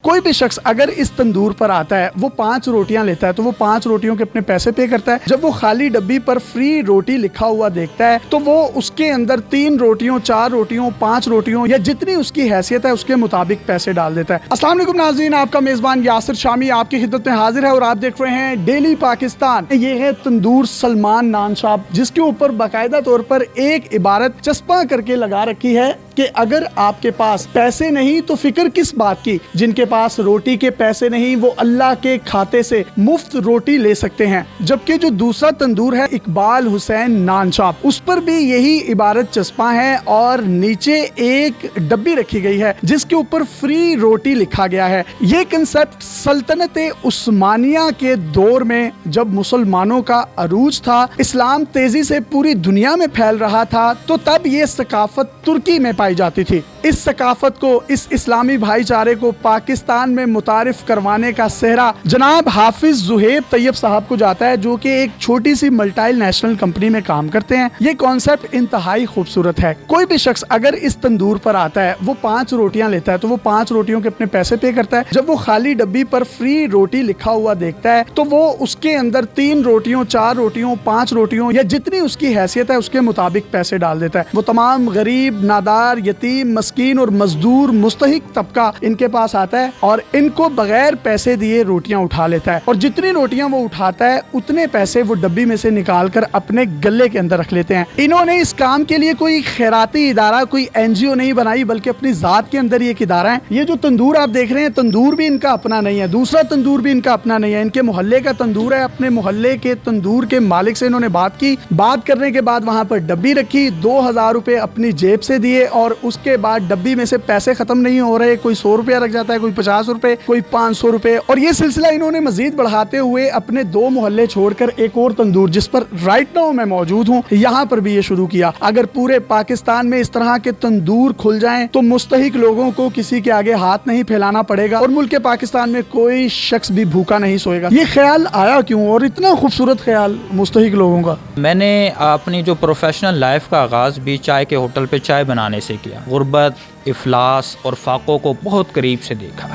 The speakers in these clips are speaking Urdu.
کوئی بھی شخص اگر اس تندور پر آتا ہے وہ 5 روٹیاں لیتا ہے تو وہ 5 روٹیوں کے اپنے پیسے پے کرتا ہے. جب وہ خالی ڈبی پر فری روٹی لکھا ہوا دیکھتا ہے تو وہ اس کے اندر 3 روٹیوں 4 روٹیوں 5 روٹیوں یا جتنی اس کی حیثیت ہے اس کے مطابق پیسے ڈال دیتا ہے. السلام علیکم ناظرین، آپ کا میزبان یاسر شامی آپ کی خدمت میں حاضر ہے اور آپ دیکھ رہے ہیں ڈیلی پاکستان. یہ ہے تندور سلمان نان شاپ، جس کے اوپر باقاعدہ طور پر ایک عبارت چسپاں کر کے لگا رکھی ہے کہ اگر آپ کے پاس پیسے نہیں تو فکر کس بات کی. جن کے پاس روٹی کے پیسے نہیں وہ اللہ کے کھاتے سے مفت روٹی لے سکتے ہیں. جبکہ جو دوسرا تندور ہے اقبال حسین نان شاپ، اس پر بھی یہی عبارت چسپاں ہے اور نیچے ایک ڈبی رکھی گئی ہے جس کے اوپر فری روٹی لکھا گیا ہے. یہ کنسپٹ سلطنت عثمانیہ کے دور میں جب مسلمانوں کا عروج تھا، اسلام تیزی سے پوری دنیا میں پھیل رہا تھا، تو تب یہ ثقافت ترکی میں پائی جاتی تھی. اس ثقافت کو، اس اسلامی بھائی چارے کو پاکستان میں متعارف کروانے کا سہرا جناب حافظ زہیب طیب صاحب کو جاتا ہے، جو کہ ایک چھوٹی سی ملٹی نیشنل کمپنی میں کام کرتے ہیں. یہ کانسیپٹ انتہائی خوبصورت ہے. کوئی بھی شخص اگر اس تندور پر آتا ہے وہ 5 روٹیاں لیتا ہے تو وہ 5 روٹیوں کے اپنے پیسے پے کرتا ہے. جب وہ خالی ڈبی پر فری روٹی لکھا ہوا دیکھتا ہے تو وہ اس کے اندر 3 روٹیوں 4 روٹیوں 5 روٹیوں یا جتنی اس کی حیثیت ہے اس کے مطابق پیسے ڈال دیتا ہے. وہ تمام غریب، نادار، یتیم، مسکین اور مزدور مستحق طبقہ ان کے پاس آتا ہے اور ان کو بغیر پیسے دیے روٹیاں اٹھا لیتا ہے. اور جتنی روٹیاں وہ اٹھاتا ہے اتنے پیسے وہ ڈبی میں سے نکال کر اپنے گلے کے اندر رکھ لیتے ہیں. انہوں نے اس کام کے لیے کوئی خیراتی ادارہ، کوئی NGO نہیں بنائی، بلکہ اپنی ذات کے اندر یہ ایک ادارہ ہے. یہ جو تندور آپ دیکھ رہے ہیں، تندور بھی ان کا اپنا نہیں ہے، دوسرا تندور بھی ان کا اپنا نہیں ہے، ان کے محلے کا تندور ہے. اپنے محلے کے تندور کے مالک سے انہوں نے بات کی، بات کرنے کے بعد وہاں پر ڈبی رکھی، 2000 روپے اپنی جیب سے دیے اور اس کے بعد ڈبی میں سے پیسے ختم نہیں ہو رہے. کوئی 100 روپیہ رکھ جاتا ہے، کوئی 50 روپے، کوئی 500 روپے. اور یہ سلسلہ انہوں نے مزید بڑھاتے ہوئے اپنے 2 محلے چھوڑ کر ایک اور تندور، جس پر رائٹ ناؤ میں موجود ہوں، یہاں پر بھی یہ شروع کیا. اگر پورے پاکستان میں اس طرح کے تندور کھل جائیں تو مستحق لوگوں کو کسی کے آگے ہاتھ نہیں پھیلانا پڑے گا اور ملک پاکستان میں کوئی شخص بھی بھوکا نہیں سوئے گا. یہ خیال آیا کیوں، اور اتنا خوبصورت خیال مستحق لوگوں کا؟ میں نے اپنی جو پروفیشنل لائف کا آغاز بھی چائے کے ہوٹل پہ چائے بنانے سے کیا. غربت، افلاس اور فاقوں کو بہت قریب سے دیکھا،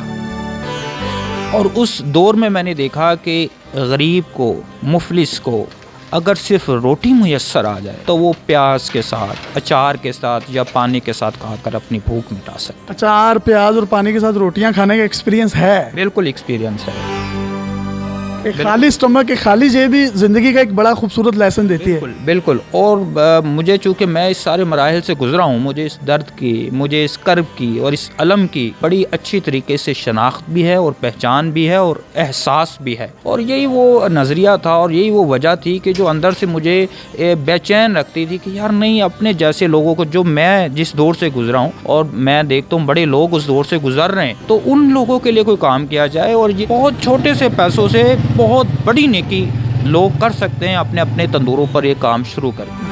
اور اس دور میں میں نے دیکھا کہ غریب کو، مفلس کو اگر صرف روٹی میسر آ جائے تو وہ پیاز کے ساتھ، اچار کے ساتھ یا پانی کے ساتھ کھا کر اپنی بھوک مٹا سکتا. اچار، پیاز اور پانی کے ساتھ روٹیاں کھانے کا ایکسپیرینس ہے؟ بالکل ایکسپیرینس ہے. ایک خالی اسٹمک، ایک خالی جیب بھی زندگی کا ایک بڑا خوبصورت لیسن دیتی ہے. بالکل. اور مجھے چونکہ میں اس سارے مراحل سے گزرا ہوں، مجھے اس درد کی، مجھے اس کرب کی اور اس الم کی بڑی اچھی طریقے سے شناخت بھی ہے اور پہچان بھی ہے اور احساس بھی ہے. اور یہی وہ نظریہ تھا اور یہی وہ وجہ تھی کہ جو اندر سے مجھے بے چین رکھتی تھی کہ یار نہیں، اپنے جیسے لوگوں کو، جو میں جس دور سے گزرا ہوں اور میں دیکھتا ہوں بڑے لوگ اس دور سے گزر رہے ہیں، تو ان لوگوں کے لیے کوئی کام کیا جائے. اور یہ بہت چھوٹے سے پیسوں سے بہت بڑی نیکی لوگ کر سکتے ہیں اپنے اپنے تندوروں پر یہ کام شروع کر کے.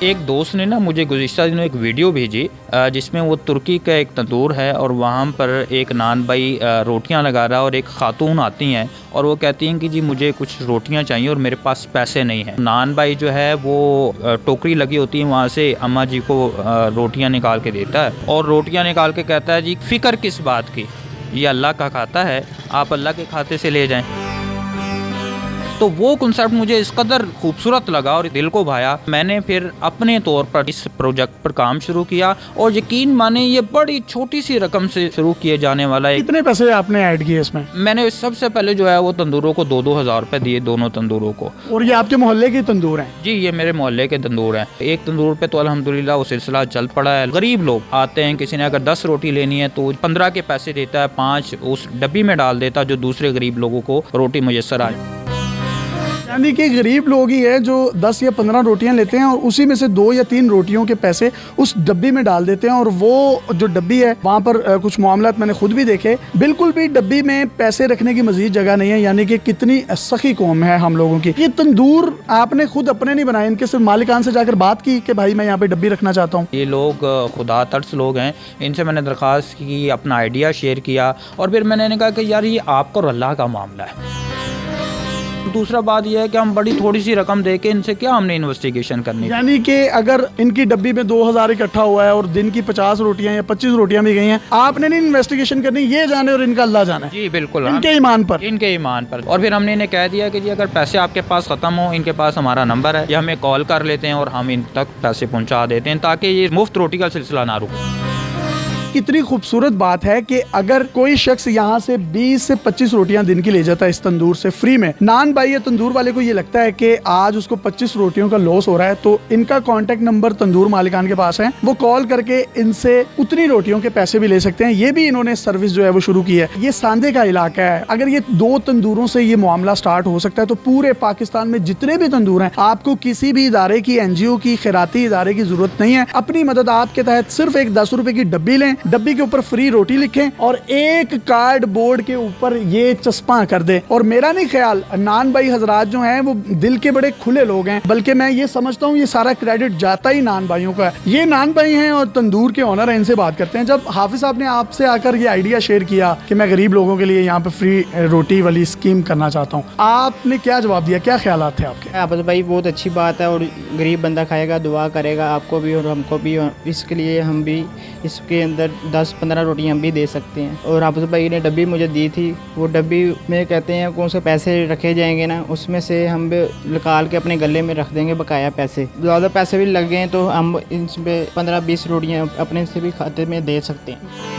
ایک دوست نے مجھے گزشتہ دنوں ایک ویڈیو بھیجی جس میں وہ ترکی کا ایک تندور ہے اور وہاں پر ایک نان بھائی روٹیاں لگا رہا ہے اور ایک خاتون آتی ہیں اور وہ کہتی ہیں کہ جی مجھے کچھ روٹیاں چاہیے اور میرے پاس پیسے نہیں ہیں. نان بھائی جو ہے وہ ٹوکری لگی ہوتی ہے، وہاں سے اماں جی کو روٹیاں نکال کے دیتا ہے اور روٹیاں نکال کے کہتا ہے جی فکر کس بات کی، یہ اللہ کا کھاتا ہے، آپ اللہ کے کھاتے سے لے جائیں. تو وہ کنسپٹ مجھے اس قدر خوبصورت لگا اور دل کو بھایا. میں نے پھر اپنے طور پر اس پروجیکٹ پر کام شروع کیا اور یقین مانیں یہ بڑی چھوٹی سی رقم سے شروع کیے جانے والا ہے. کتنے پیسے آپ نے ایڈ کیے اس میں؟ میں نے سب سے پہلے جو ہے وہ تندوروں کو 2,000 روپے دیے، دونوں تندوروں کو. اور یہ آپ کے محلے کے تندور ہیں؟ جی یہ میرے محلے کے تندور ہیں. ایک تندور پہ تو الحمدللہ وہ سلسلہ چل پڑا ہے. غریب لوگ آتے ہیں، کسی نے اگر 10 روٹی لینی ہے تو 15 کے پیسے دیتا ہے، 5 اس ڈبی میں ڈال دیتا جو دوسرے غریب لوگوں کو روٹی میسر آ جائے. یعنی کہ غریب لوگ ہی ہے جو 10 یا 15 روٹیاں لیتے ہیں اور اسی میں سے 2 یا 3 روٹیوں کے پیسے اس ڈبی میں ڈال دیتے ہیں. اور وہ جو ڈبی ہے وہاں پر کچھ معاملات میں نے خود بھی دیکھے، بالکل بھی ڈبی میں پیسے رکھنے کی مزید جگہ نہیں ہے. یعنی کہ کتنی سخی قوم ہے ہم لوگوں کی. یہ تندور آپ نے خود اپنے نہیں بنائے، ان کے صرف مالکان سے جا کر بات کی کہ بھائی میں یہاں پہ ڈبی رکھنا چاہتا ہوں؟ یہ لوگ خدا ترس لوگ ہیں، ان سے میں نے درخواست کی، اپنا آئیڈیا شیئر کیا اور پھر میں نے کہا کہ یار یہ آپ کا اور اللہ کا معاملہ ہے. دوسرا بات یہ ہے کہ ہم بڑی تھوڑی سی رقم دے کے ان سے کیا ہم نے انویسٹیگیشن کرنی ہے. یعنی کہ اگر ان کی ڈبی میں 2000 اکٹھا ہوا ہے اور دن کی 50 روٹیاں یا 25 روٹیاں بھی گئی ہیں, آپ نے نہیں انویسٹیگیشن کرنی, یہ جانے اور ان کا اللہ جانے. جی بالکل, ان کے ایمان پر. ان کے ایمان پر. اور پھر ہم نے انہیں کہہ دیا کہ جی اگر پیسے آپ کے پاس ختم ہوں, ان کے پاس ہمارا نمبر ہے, یہ ہمیں کال کر لیتے ہیں اور ہم ان تک پیسے پہنچا دیتے ہیں تاکہ یہ مفت روٹی کا سلسلہ نہ رکے. کتنی خوبصورت بات ہے کہ اگر کوئی شخص یہاں سے 20 سے 25 روٹیاں دن کی لے جاتا ہے اس تندور سے فری میں, نان بھائی یا تندور والے کو یہ لگتا ہے کہ آج اس کو 25 روٹیوں کا لاس ہو رہا ہے, تو ان کا کانٹیکٹ نمبر تندور مالکان کے پاس ہے, وہ کال کر کے ان سے اتنی روٹیوں کے پیسے بھی لے سکتے ہیں. یہ بھی انہوں نے سروس جو ہے وہ شروع کی ہے. یہ ساندے کا علاقہ ہے, اگر یہ 2 تندوروں سے یہ معاملہ سٹارٹ ہو سکتا ہے تو پورے پاکستان میں جتنے بھی تندور ہیں, آپ کو کسی بھی ادارے کی, NGO کی, خیراتی ادارے کی ضرورت نہیں ہے. اپنی مدد آپ کے تحت صرف ایک 10 روپے کی ڈبی لیں, ڈبی کے اوپر فری روٹی لکھیں اور ایک کارڈ بورڈ کے اوپر یہ چسپاں کر دیں. اور میرا نہیں خیال, نان بھائی حضرات جو ہیں وہ دل کے بڑے کھلے لوگ ہیں, بلکہ میں یہ سمجھتا ہوں یہ سارا کریڈٹ جاتا ہی نان بھائیوں کا ہے. یہ نان بھائی ہیں اور تندور کے آنر ہیں, ان سے بات کرتے ہیں. جب حافظ صاحب نے آپ سے آ کر یہ آئیڈیا شیئر کیا کہ میں غریب لوگوں کے لیے یہاں پہ فری روٹی والی اسکیم کرنا چاہتا ہوں, آپ نے کیا جواب دیا, کیا خیالات تھے آپ کے؟ حافظ بھائی بہت اچھی بات ہے, اور غریب بندہ کھائے گا, دعا کرے گا آپ کو بھی اور ہم کو بھی, اس کے لیے ہم بھی اس کے اندر 10-15 روٹیاں ہم بھی دے سکتے ہیں. اور حافظ بھائی نے ڈبی مجھے دی تھی, وہ ڈبی میں کہتے ہیں کون سے پیسے رکھے جائیں گے نا, اس میں سے ہم بھی نکال کے اپنے گلے میں رکھ دیں گے بقایا پیسے. زیادہ پیسے بھی لگ گئے تو ہم ان پہ 15-20 روٹیاں اپنے سے بھی کھاتے میں دے سکتے ہیں.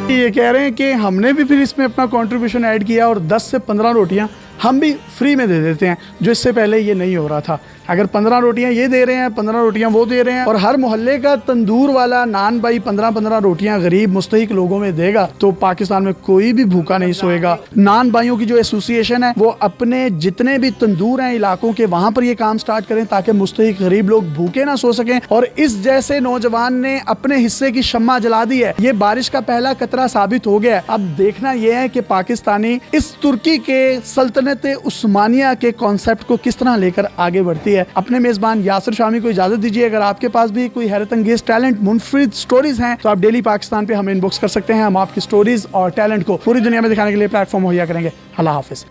یہ کہہ رہے ہیں کہ ہم نے بھی پھر اس میں اپنا کنٹریبیوشن ایڈ کیا اور 10 سے 15 روٹیاں ہم بھی فری میں دے دیتے ہیں, جو اس سے پہلے یہ نہیں ہو رہا تھا. اگر 15 روٹیاں یہ دے رہے ہیں, 15 روٹیاں وہ دے رہے ہیں, اور ہر محلے کا تندور والا نان بھائی 15 روٹیاں غریب مستحق لوگوں میں دے گا تو پاکستان میں کوئی بھی بھوکا نہیں سوئے گا. نان بھائیوں کی جو ایسوسیشن ہے وہ اپنے جتنے بھی تندور ہیں علاقوں کے, وہاں پر یہ کام سٹارٹ کریں تاکہ مستحق غریب لوگ بھوکے نہ سو سکیں. اور اس جیسے نوجوان نے اپنے حصے کی شمع جلا دی ہے, یہ بارش کا پہلا قطرہ ثابت ہو گیا ہے. اب دیکھنا یہ ہے کہ پاکستانی اس ترکی کے سلطنت عثمانیہ کے کانسیپٹ کو کس طرح لے کر آگے بڑھتی ہے. اپنے میزبان یاسر شامی کو اجازت دیجیے. اگر آپ کے پاس بھی کوئی حیرت انگیز ٹیلنٹ, منفرد سٹوریز ہیں تو آپ ڈیلی پاکستان پہ ہمیں انباکس کر سکتے ہیں. ہم آپ کی سٹوریز اور ٹیلنٹ کو پوری دنیا میں دکھانے کے لیے پلیٹ فارم مہیا کریں گے. اللہ حافظ.